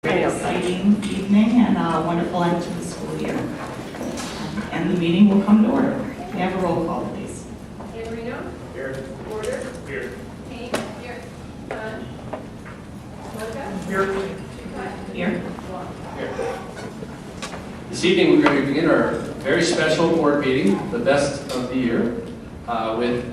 Very exciting evening and a wonderful end to the school year. And the meeting will come to order. May I have a roll call, please? Ambrino? Here. Porter? Here. Kane? Here. Dunn? Mocha? Here. Here. This evening, we're going to begin our very special board meeting, the best of the year, with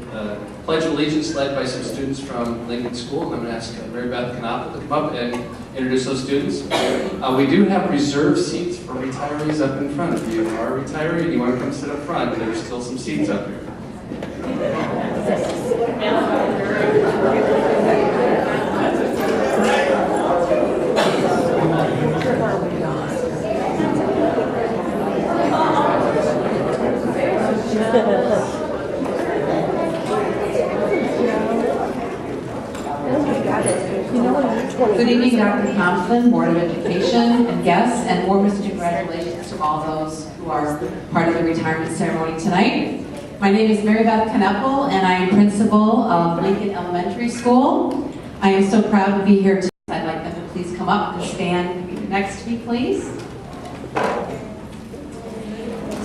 Pledge of Allegiance led by some students from Lincoln School. I'm going to ask Mary Beth Knoppel to come up and introduce those students. We do have reserved seats for retirees up in front. If you are a retiree and you want to come sit up front, there's still some seats up here. Good evening, Dr. Thompson, Board of Education, and guests, and warmest congratulations to all those who are part of the retirement ceremony tonight. My name is Mary Beth Knoppel, and I am principal of Lincoln Elementary School. I am so proud to be here tonight. I'd like them to please come up and stand next to me, please.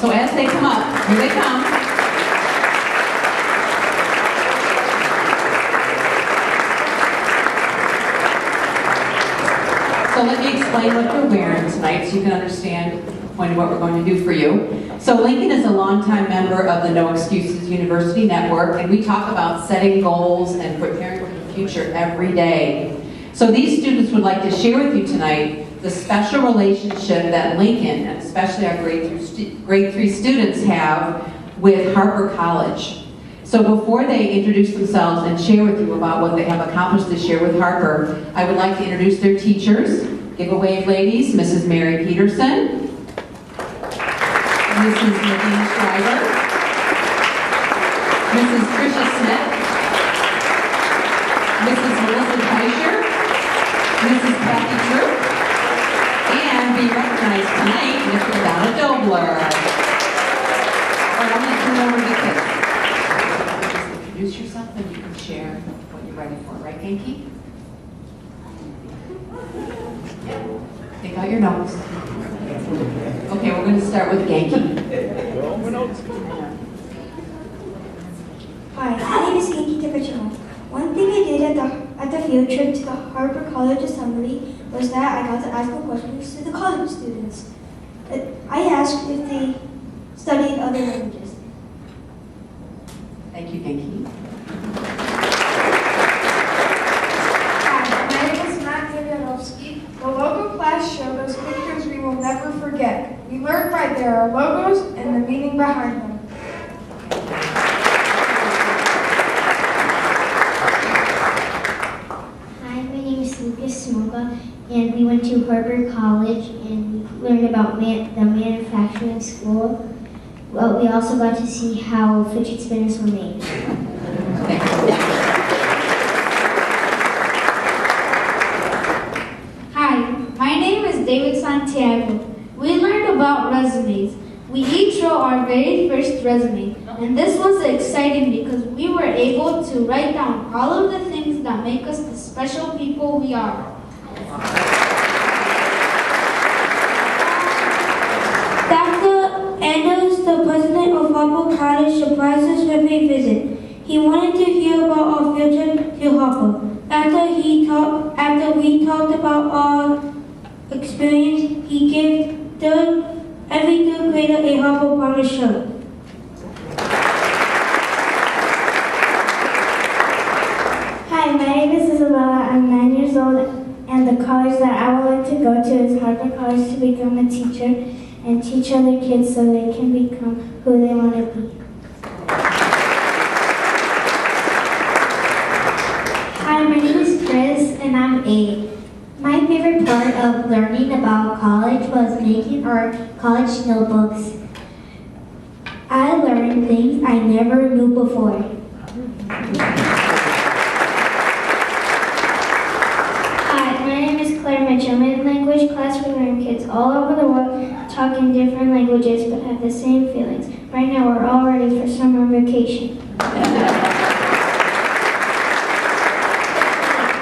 So as they come up, here they come. So let me explain what you're wearing tonight so you can understand what we're going to do for you. So Lincoln is a longtime member of the No Excuses University Network, and we talk about setting goals and preparing for the future every day. So these students would like to share with you tonight the special relationship that Lincoln, and especially our grade 3 students, have with Harper College. So before they introduce themselves and share with you about what they have accomplished this year with Harper, I would like to introduce their teachers. Give a wave, ladies. Mrs. Mary Peterson, Mrs. Nadine Schreiber, Mrs. Tricia Smith, Mrs. Melissa Teicher, Mrs. Kathy Troop, and being recognized tonight, Mr. Donna Dobler. All right, I'm going to turn it over to the kids. Introduce yourself and you can share what you're ready for. Right, Genki? Take out your notes. Okay, we're going to start with Genki. Hi, my name is Genki Takachima. One thing I did at the field trip to the Harper College Assembly was that I got to ask questions to the college students. I asked if they studied other languages. Thank you, Genki. Hi, my name is Matt Vivianovsky. The logo class showed us pictures we will never forget. We learned right there are logos and the meaning behind them. Hi, my name is Lucas Smoka, and we went to Harper College and we learned about the manufacturing school. Well, we also got to see how fidget spinners were made. Hi, my name is David Santiago. We learned about resumes. We each wrote our very first resume, and this was exciting because we were able to write down all of the things that make us the special people we are. Dr. Anders, the president of Harper College, surprised us with a visit. He wanted to hear about our future to Harper. After we talked about our experience, he gave every third grader a Harper promise shirt. Hi, my name is Isabella. I'm 9 years old, and the college that I would like to go to is Harper College to become a teacher and teach other kids so they can become who they want to be. Hi, my name is Chris, and I'm 8. My favorite part of learning about college was making our college notebooks. I learned things I never knew before. Hi, my name is Claire Mitchell. In language class, we learn kids all over the world talk in different languages but have the same feelings. Right now, we're all ready for summer vacation.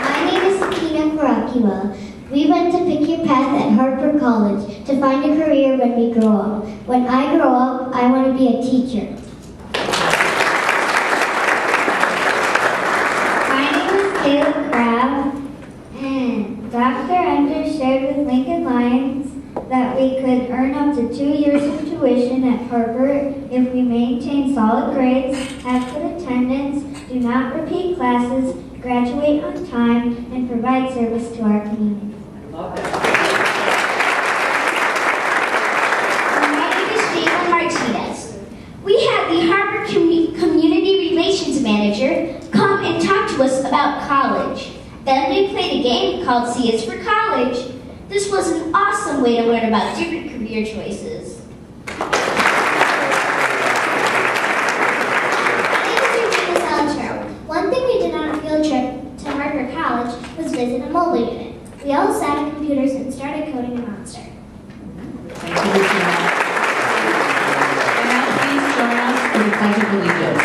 My name is Sakina Karakiwa. We went to pick your path at Harper College to find a career when we grow up. When I grow up, I want to be a teacher. My name is Caleb Crabb, and Dr. Ender shared with Lincoln Lions that we could earn up to 2 years of tuition at Harper if we maintain solid grades, have good attendance, do not repeat classes, graduate on time, and provide service to our community. My name is Jalen Martinez. We had the Harvard Community Relations Manager come and talk to us about college. Then we played a game called C is for College. This was an awesome way to learn about different career choices. One thing we did on a field trip to Harper College was visit a mobile unit. We all sat at computers and started coding a monster. Thank you, Regina. And now please join us for the Pledge of Allegiance.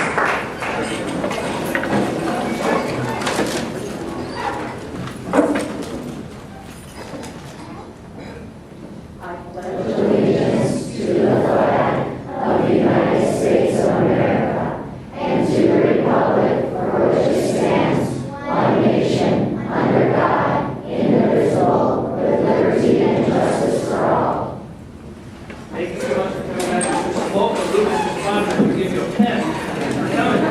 Thank you so much for coming back. Mr. Volk, Lucas is fun to give you a pen. Thanks for coming.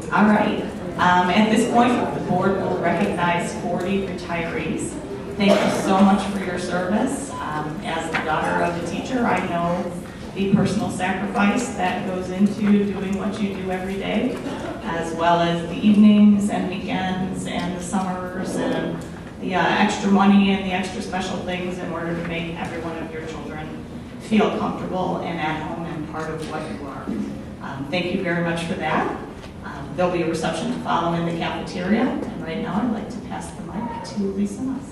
All right. At this point, the board will recognize 40 retirees. Thank you so much for your service. As the daughter of a teacher, I know the personal sacrifice that goes into doing what you do every day, as well as the evenings and weekends and the summers and the extra money and the extra special things in order to make every one of your children feel comfortable and at home and part of what you are. Thank you very much for that. There'll be a reception to follow in the cafeteria, and right now I'd like to pass the mic to Lisa Nuss.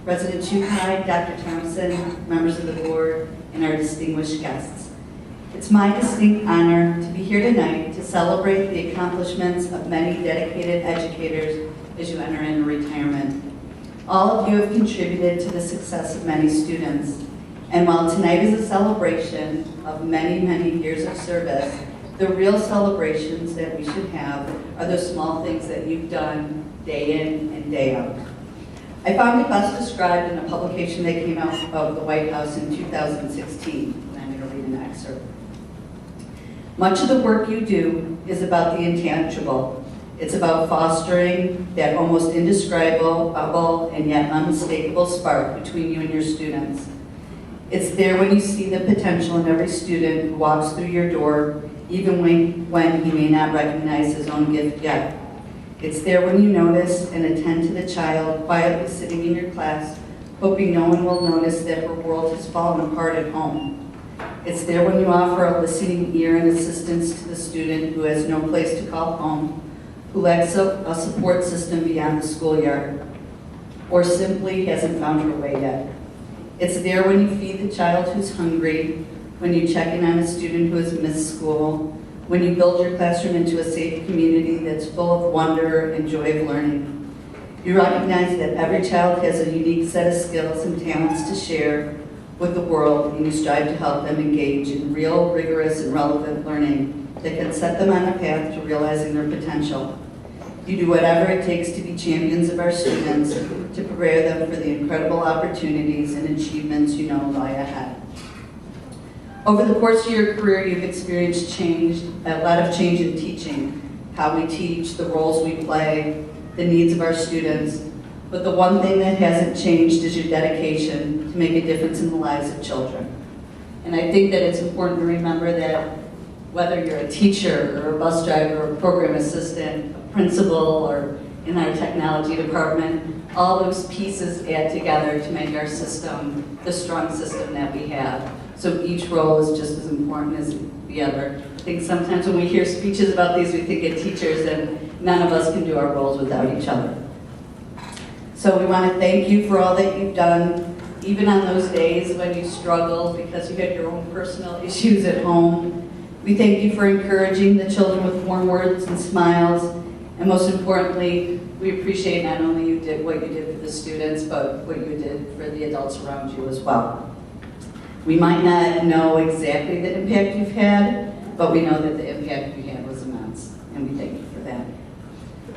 President Chukai, Dr. Thompson, members of the board, and our distinguished guests. It's my distinct honor to be here tonight to celebrate the accomplishments of many dedicated educators as you enter into retirement. All of you have contributed to the success of many students. And while tonight is a celebration of many, many years of service, the real celebrations that we should have are the small things that you've done day in and day out. I found it best described in a publication that came out of the White House in 2016, and I'm going to read an excerpt. Much of the work you do is about the intangible. It's about fostering that almost indescribable and yet unmistakable spark between you and your students. It's there when you see the potential in every student who walks through your door, even when he may not recognize his own gift yet. It's there when you notice and attend to the child quietly sitting in your class, hoping no one will notice that her world has fallen apart at home. It's there when you offer a listening ear and assistance to the student who has no place to call home, who lacks a support system beyond the schoolyard, or simply hasn't found her way yet. It's there when you feed the child who's hungry, when you check in on a student who has missed school, when you build your classroom into a safe community that's full of wonder and joy of learning. You recognize that every child has a unique set of skills and talents to share with the world, and you strive to help them engage in real, rigorous, and relevant learning that can set them on a path to realizing their potential. You do whatever it takes to be champions of our students, to prepare them for the incredible opportunities and achievements you know lie ahead. Over the course of your career, you've experienced a lot of change in teaching, how we teach, the roles we play, the needs of our students. but the one thing that hasn't changed is your dedication to make a difference in the lives of children. And I think that it's important to remember that whether you're a teacher or a bus driver or a program assistant, a principal, or in our technology department, all those pieces add together to make our system the strong system that we have. So each role is just as important as the other. I think sometimes when we hear speeches about these, we think of teachers, and none of us can do our roles without each other. So we want to thank you for all that you've done, even on those days when you struggled because you had your own personal issues at home. We thank you for encouraging the children with warm words and smiles, and most importantly, we appreciate not only what you did for the students, but what you did for the adults around you as well. We might not know exactly the impact you've had, but we know that the impact you had was immense, and we thank you for that.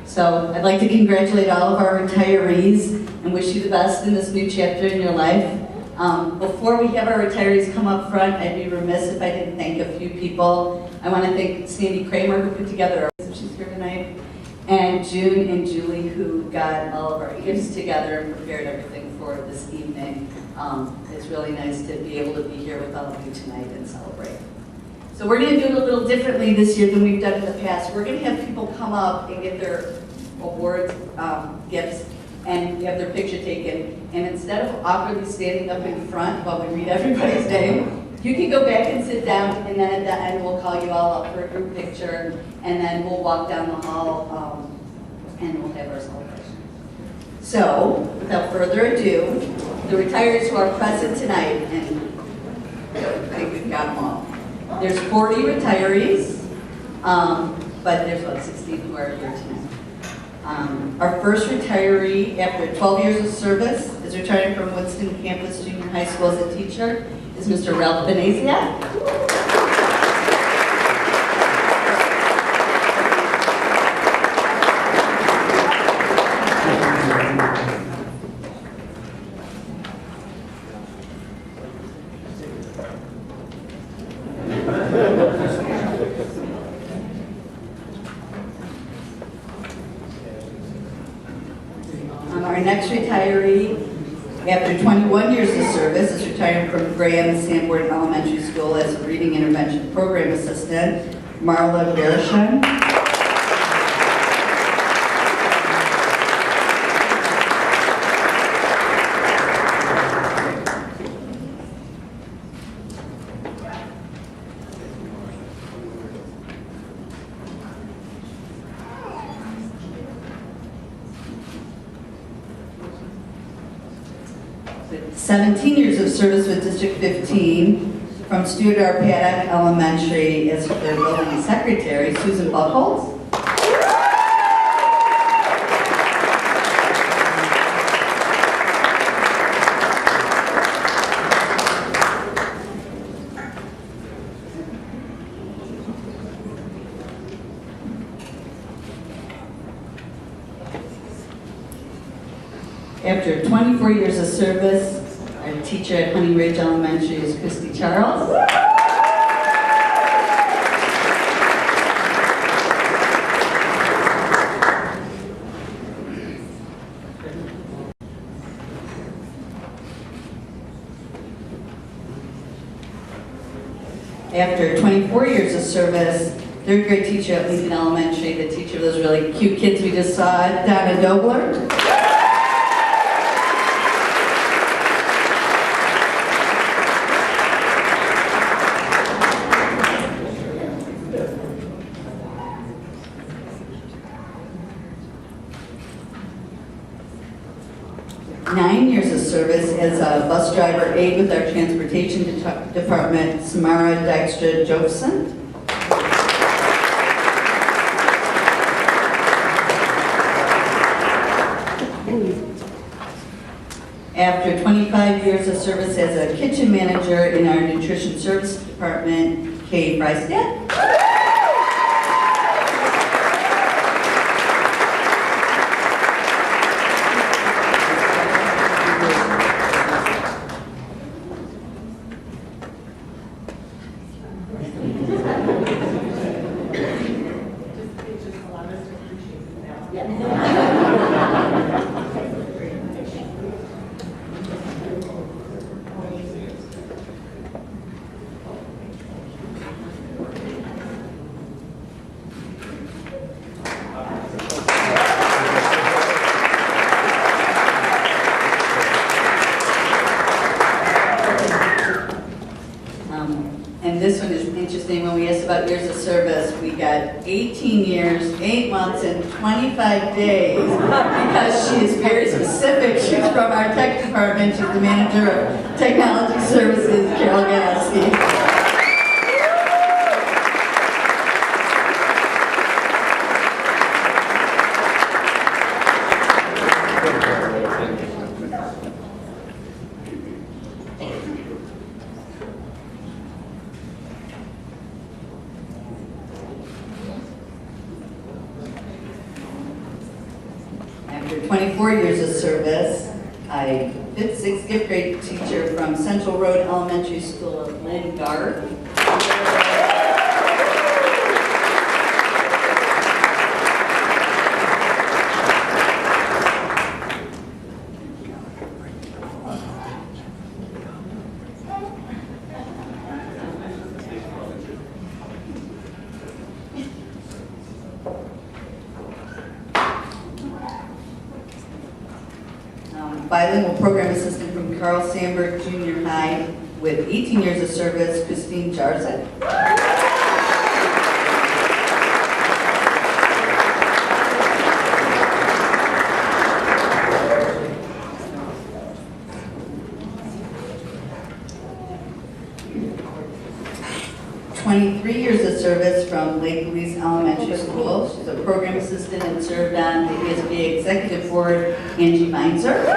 So I'd like to congratulate all of our retirees and wish you the best in this new chapter in your life. Before we have our retirees come up front, I'd be remiss if I didn't thank a few people. I want to thank Sandy Kramer, who put together our, she's here tonight, and June and Julie, who got all of our gifts together and prepared everything for this evening. It's really nice to be able to be here with all of you tonight and celebrate. So we're going to do it a little differently this year than we've done in the past. We're going to have people come up and get their awards, gifts, and have their picture taken. And instead of awkwardly standing up in front while we read everybody's name, you can go back and sit down, and then at the end we'll call you all up for a group picture, and then we'll walk down the hall and we'll have our celebration. So, without further ado, the retirees who are present tonight, and I think we've got them all. There's 40 retirees, but there's about 16 who are here tonight. Our first retiree after 12 years of service is retiring from Woodson Campus Junior High School as a teacher is Mr. Ralph Benazia. Our next retiree, after 21 years of service, is retiring from Graham Sanborn Elementary School as a Reading Intervention Program Assistant, Marla Bershan. With 17 years of service with District 15, from Stuart R. Paddock Elementary as their building secretary, Susan Buchholz. After 24 years of service, our teacher at Honey Ridge Elementary is Christy Charles. After 24 years of service, third grade teacher at Lincoln Elementary, the teacher of those really cute kids we just saw, Donna Dobler. Service as a bus driver aide with our transportation department, Samara Dykstra Joseph. After 25 years of service as a kitchen manager in our nutrition service department, Kay Freistad. about years of service, we got 18 years, 8 months, and 25 days because she is very specific. She's from our tech department. She's the manager of technology services, Carol Galaski. After 24 years of service, I 5th, 6th, 5th grade teacher from Central Road Elementary School of Lingard. 'Bilingual program assistant from Carl Sandburg Junior High with 18 years of service, Christine Jarzak. 23 years of service from Lake Louise Elementary School. She's a program assistant and served on the ESBA Executive Board, Angie Meinzer.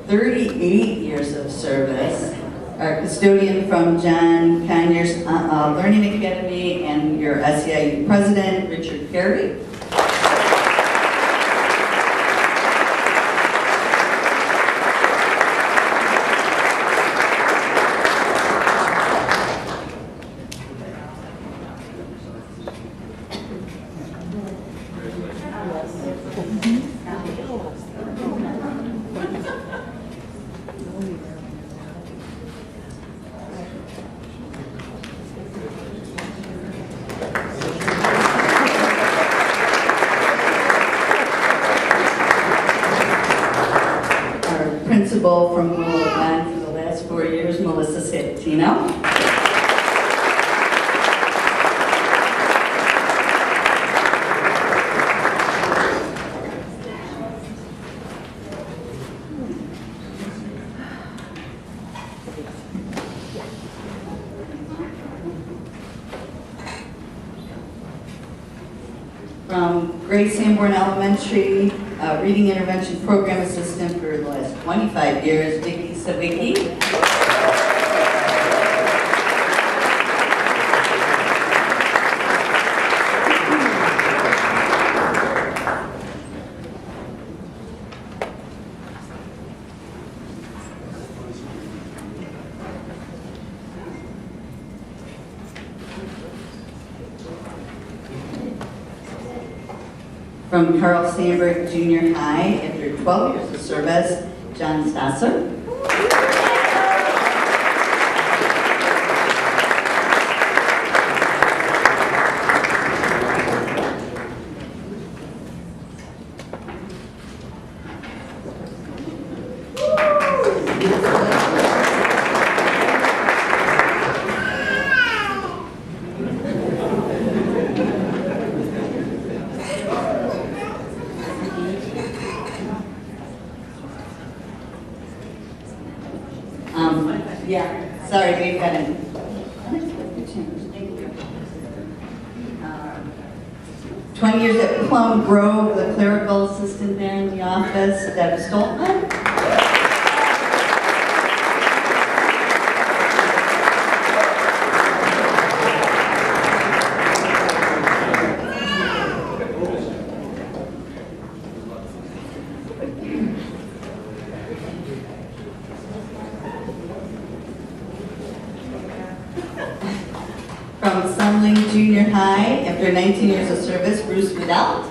38 years of service, our custodian from John Conyers Learning Academy, and your SEIU president, Richard Perry. Principal from Willow Glen for the last 4 years, Melissa Sabatino. From Grace Sanborn Elementary, Reading Intervention Program Assistant for the last 25 years, Vicki Sawicki. From Carl Sandburg Junior High, after 12 years of service, John Stasser. Yeah, sorry, we've got it. 20 years at Plum Grove, the clerical assistant there in the office, Deb Stoltman. From Sunling Junior High, after 19 years of service, Bruce Vidal.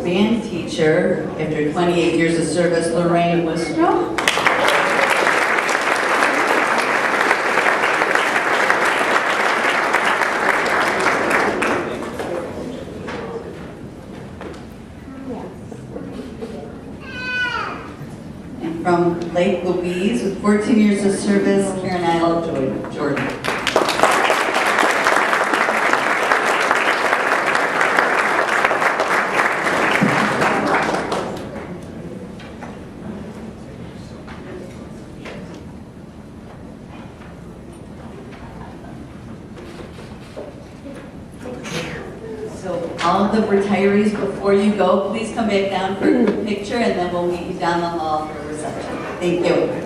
band teacher after 28 years of service, Lorraine Wistrom. And from Lake Louise, with 14 years of service, Karen Isle Jordan. So all of the retirees, before you go, please come back down for a picture, and then we'll meet you down the hall for a reception. Thank you.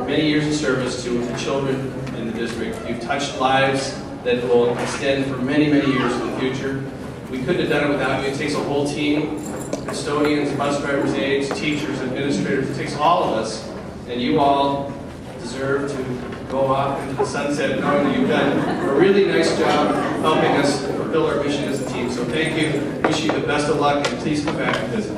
Many years of service to the children in the district. You've touched lives that will extend for many, many years in the future. We couldn't have done it without you. It takes a whole team, custodians, bus drivers, aides, teachers, administrators. It takes all of us, and you all deserve to go off into the sunset knowing that you've done a really nice job helping us fulfill our mission as a team. So thank you. Wish you the best of luck, and please come back and visit.